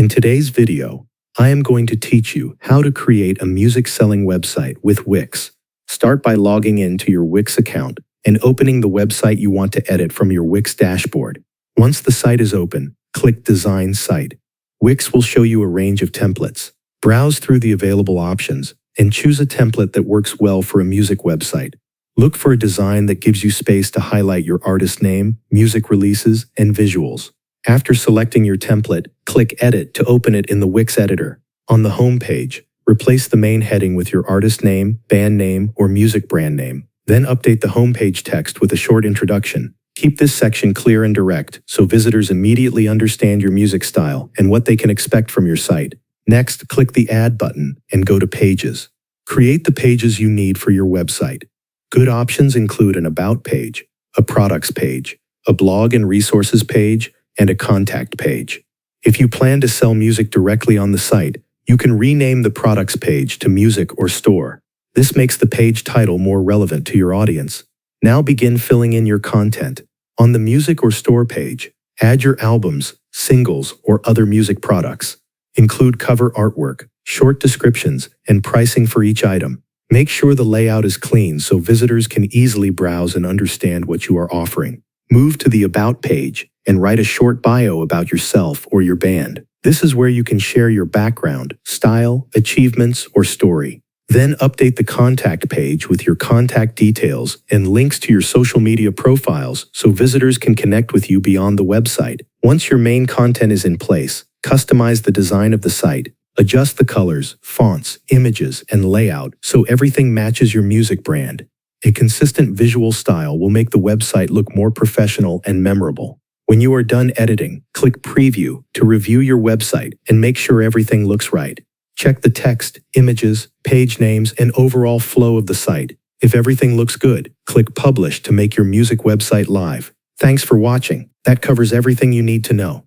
In today's video, I am going to teach you how to create a music selling website with Wix. Start by logging in to your Wix account and opening the website you want to edit from your Wix dashboard. Once the site is open, click Design Site. Wix will show you a range of templates. Browse through the available options and choose a template that works well for a music website. Look for a design that gives you space to highlight your artist name, music releases, and visuals. After selecting your template, click Edit to open it in the Wix editor. On the home page, replace the main heading with your artist name, band name, or music brand name. Then update the homepage text with a short introduction. Keep this section clear and direct so visitors immediately understand your music style and what they can expect from your site. Next, click the Add button and go to Pages. Create the pages you need for your website. Good options include an About page, a Products page, a Blog and Resources page, and a Contact page. If you plan to sell music directly on the site, you can rename the Products page to Music or Store. This makes the page title more relevant to your audience. Now begin filling in your content. On the Music or Store page, add your albums, singles, or other music products. Include cover artwork, short descriptions, and pricing for each item. Make sure the layout is clean so visitors can easily browse and understand what you are offering. Move to the About page and write a short bio about yourself or your band. This is where you can share your background, style, achievements, or story. Then update the Contact page with your contact details and links to your social media profiles so visitors can connect with you beyond the website. Once your main content is in place, customize the design of the site. Adjust the colors, fonts, images, and layout so everything matches your music brand. A consistent visual style will make the website look more professional and memorable. When you are done editing, click Preview to review your website and make sure everything looks right. Check the text, images, page names, and overall flow of the site. If everything looks good, click Publish to make your music website live. Thanks for watching. That covers everything you need to know.